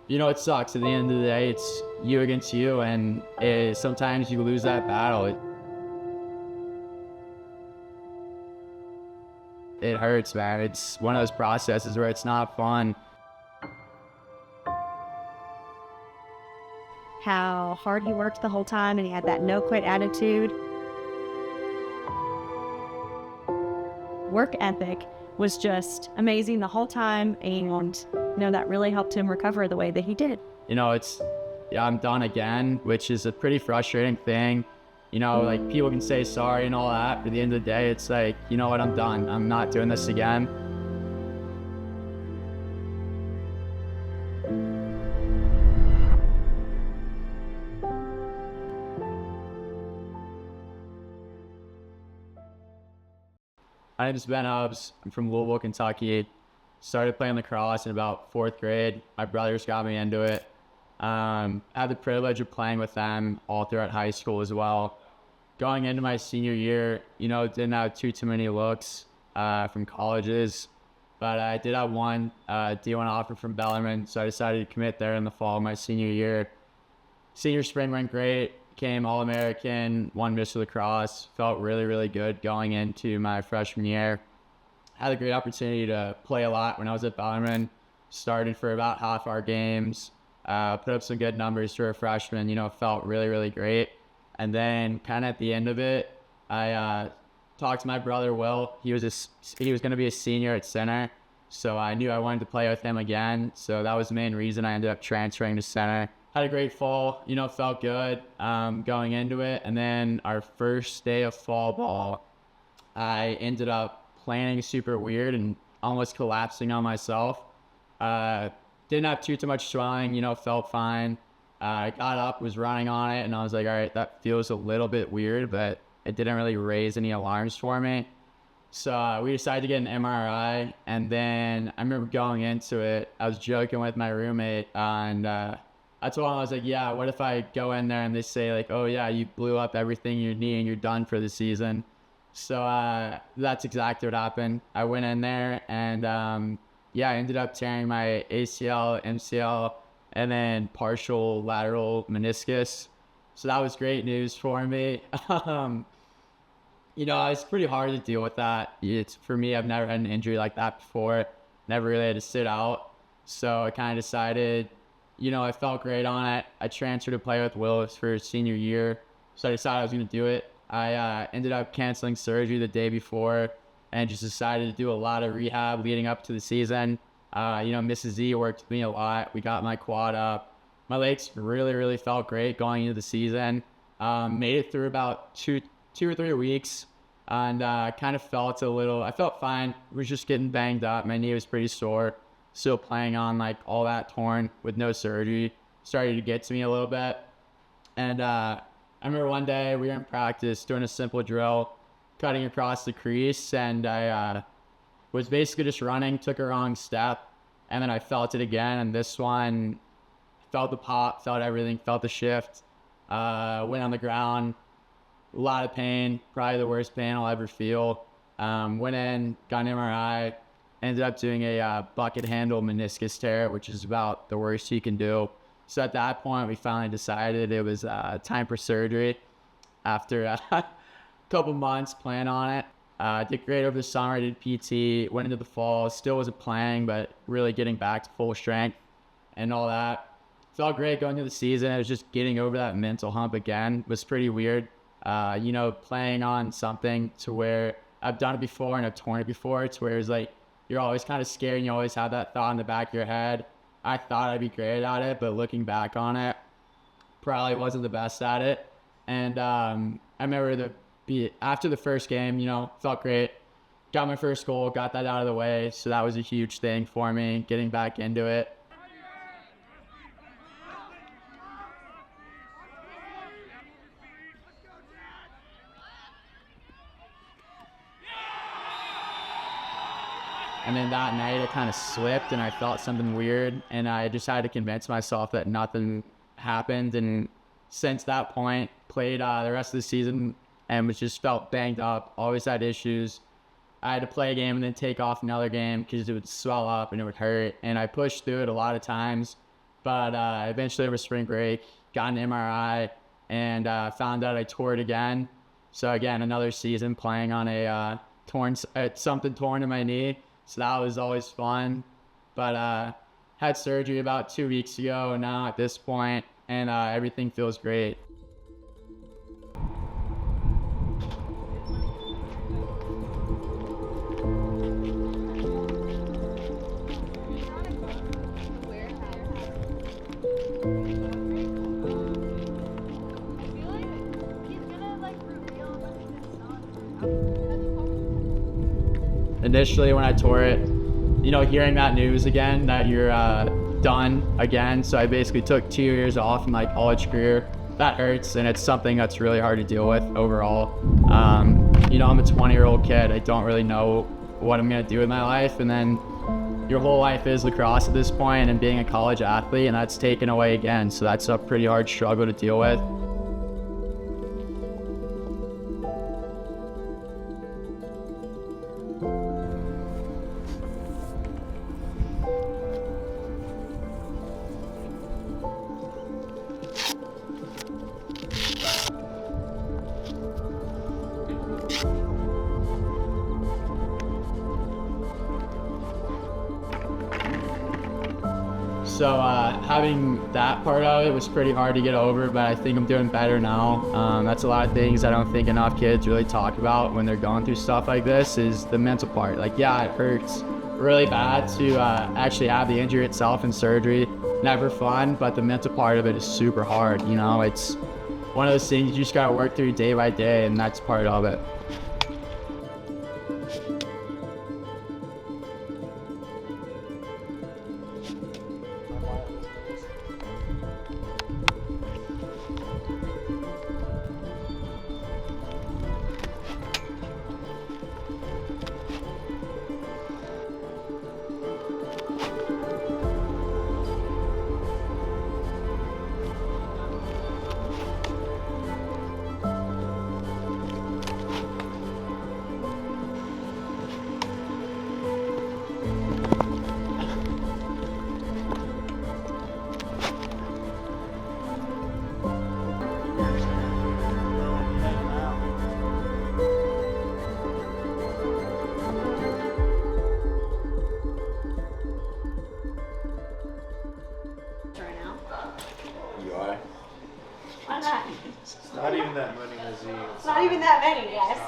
It sucks. At the end of the day, it's you against you, and sometimes you lose that battle. It hurts, man. It's one of those processes where it's not fun. How hard he worked the whole time and he had that no quit attitude. Work ethic was just amazing the whole time, and that really helped him recover the way that he did. I'm done again, which is a pretty frustrating thing. Like people can say sorry and all that, but at the end of the day, it's like, you know what, I'm done. I'm not doing this again. My name is Ben Hubbs. I'm from Louisville, Kentucky. Started playing lacrosse in about 4th grade. My brothers got me into it. I had the privilege of playing with them all throughout high school as well. Going into my senior year, didn't have too many looks from colleges, but I did have one D1 offer from Bellarmine, so I decided to commit there in the fall of my senior year. Senior spring went great. Became All-American, won Mr. Lacrosse, felt really, really good going into my freshman year. Had a great opportunity to play a lot when I was at Bellarmine, started for about half our games, put up some good numbers for a freshman, felt really, really great. And then kind of at the end of it, I talked to my brother, Will. He was going to be a senior at center, so I knew I wanted to play with him again. So that was the main reason I ended up transferring to center. Had a great fall, felt good going into it. And then our first day of fall ball, I ended up planning super weird and almost collapsing on myself. Didn't have too much swelling, felt fine. I got up, was running on it, and I was like, all right, that feels a little bit weird, but it didn't really raise any alarms for me. So we decided to get an MRI, and then I remember going into it, I was joking with my roommate, and I told him, I was like, yeah, what if I go in there and they say like, oh yeah, you blew up everything in your knee and you're done for the season. So that's exactly what happened. I went in there and I ended up tearing my ACL, MCL, and then partial lateral meniscus. So that was great news for me. It's pretty hard to deal with that. For me, I've never had an injury like that before. Never really had to sit out. So I kind of decided, I felt great on it. I transferred to play with Willis for his senior year. So I decided I was going to do it. I ended up canceling surgery the day before and just decided to do a lot of rehab leading up to the season. Mrs. Z worked with me a lot. We got my quad up. My legs really, really felt great going into the season. Made it through about two or 3 weeks and kind of I felt fine. Was just getting banged up. My knee was pretty sore. Still playing on like all that torn with no surgery. Started to get to me a little bit. And I remember one day we were in practice doing a simple drill, cutting across the crease, and I was basically just running, took a wrong step, and then I felt it again. And this one, felt the pop, felt everything, felt the shift. Went on the ground, a lot of pain, probably the worst pain I'll ever feel. Went in, got an MRI, ended up doing a bucket handle meniscus tear, which is about the worst you can do. So at that point, we finally decided it was time for surgery. After a couple months playing on it, did great over the summer. I did PT, went into the fall, still wasn't playing, but really getting back to full strength and all that. Felt great going through the season. I was just getting over that mental hump again. It was pretty weird. Playing on something to where I've done it before and I've torn it before, to where it's like you're always kind of scared and you always have that thought in the back of your head. I thought I'd be great at it, but looking back on it, probably wasn't the best at it. And I remember after the first game, felt great. Got my first goal, got that out of the way. So that was a huge thing for me, getting back into it. And then that night I kind of slipped and I felt something weird, and I just had to convince myself that nothing happened. And since that point, played the rest of the season and was just felt banged up, always had issues. I had to play a game and then take off another game because it would swell up and it would hurt. And I pushed through it a lot of times. But eventually over spring break, got an MRI and found out I tore it again. So again, another season playing on a something torn in my knee. So that was always fun. But had surgery about 2 weeks ago now at this point, and everything feels great. Initially when I tore it, you know, hearing that news again, that you're done again. So I basically took 2 years off in my college career. That hurts, and it's something that's really hard to deal with overall. You know, I'm a 20-year-old kid. I don't really know what I'm gonna do with my life. And then your whole life is lacrosse at this point and being a college athlete, and that's taken away again. So that's a pretty hard struggle to deal with. So having that part of it was pretty hard to get over, but I think I'm doing better now. That's a lot of things I don't think enough kids really talk about when they're going through stuff like this, is the mental part. Like, yeah, it hurts really bad to actually have the injury itself and surgery. Never fun, but the mental part of it is super hard. You know, it's one of those things you just gotta work through day by day, and that's part of it. Not even that many, Lizzie. It's not even that many, yes.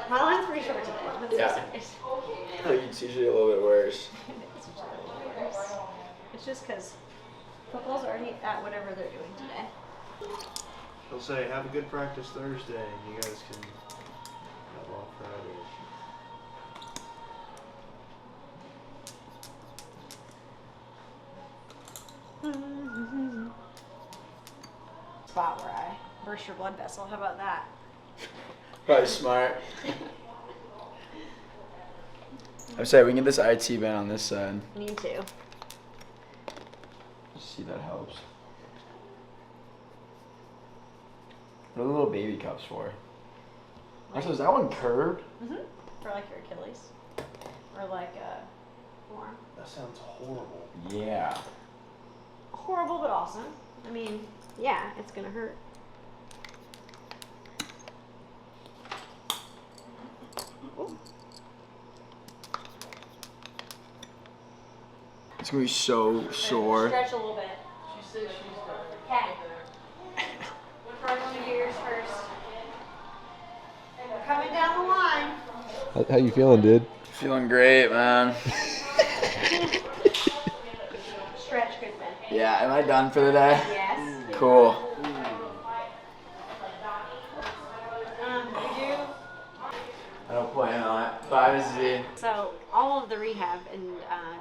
My line's pretty short today. Yeah. It's usually a little bit worse. It's usually a little worse. It's just because football's already at whatever they're doing today. They'll say, have a good practice Thursday, and you guys can have off Friday. Spot where I burst your blood vessel. How about that? Probably smart. I'd say we can get this IT band on this side. Me too. See, that helps. What are the little baby cups for? Also, is that one curved? Mm-hmm. For like your Achilles. Or like a forearm. That sounds horrible. Yeah. Horrible but awesome. I mean, yeah, it's gonna hurt. It's gonna be so sore. Stretch a little bit. She says she's done. Okay. We'll try one of yours first. Coming down the line. How you feeling, dude? Feeling great, man. Stretch, good man. Yeah, am I done for the day? Yes. Cool. We do. I don't plan on it. 5Z. So all of the rehab and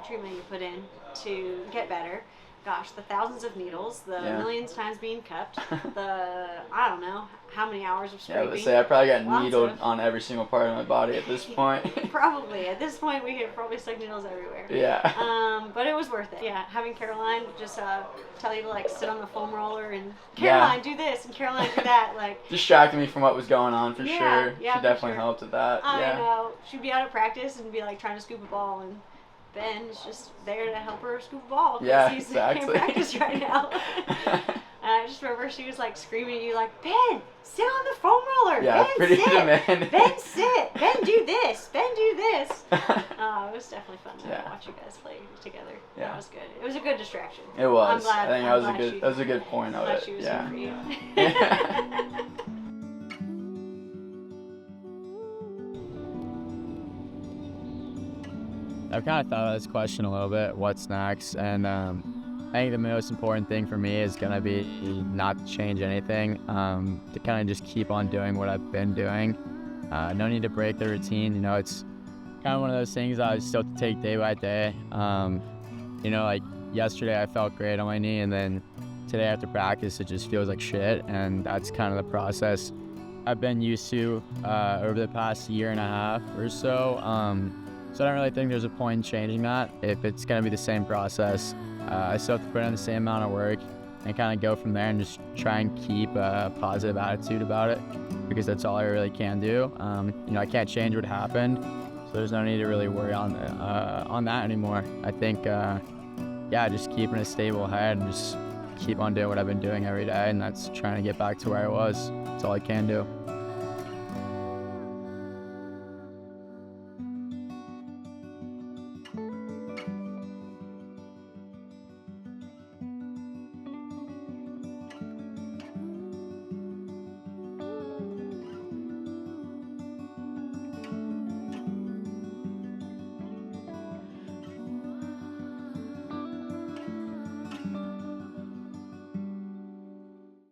treatment you put in to get better, gosh, the thousands of needles, the millions times being cupped, the, I don't know, how many hours of Yeah, scraping. let's say I probably got Lots needled of- on every single part of my body at this point. Probably. At this point, we could probably stick needles everywhere. Yeah. But it was worth it. Yeah, having Caroline just tell you to like sit on the foam roller and Caroline do this and Caroline do that, like. Distracted me from what was going on for Yeah, sure. yeah, She for definitely sure. helped with that. I yeah. know. She'd be out of practice and be like trying to scoop a ball, and Ben is just there to help her scoop a ball because Yeah, he's exactly. in practice right now. And I just remember she was like screaming at you like, Ben, sit on the foam roller. Yeah, Ben, pretty sit. demanding. Ben, sit. Ben, do this. Ben, do this. It was definitely fun to Yeah. watch you guys play together. Yeah. That was good. It was a good distraction. It was. I'm glad, I think I'm that glad was a good point of glad it. she was Yeah. here for you. Yeah. I've kind of thought about this question a little bit, what's next? And I think the most important thing for me is going to be not to change anything, to kind of just keep on doing what I've been doing. No need to break the routine. You know, it's kind of one of those things I still have to take day by day. You know, like yesterday I felt great on my knee, and then today after practice it just feels like shit, and that's kind of the process I've been used to over the past year and a half or so. So I don't really think there's a point in changing that. If it's going to be the same process, I still have to put in the same amount of work and kind of go from there and just try and keep a positive attitude about it, because that's all I really can do. You know, I can't change what happened, so there's no need to really worry on that anymore. I think, yeah, just keeping a stable head and just keep on doing what I've been doing every day, and that's trying to get back to where I was. That's all I can do.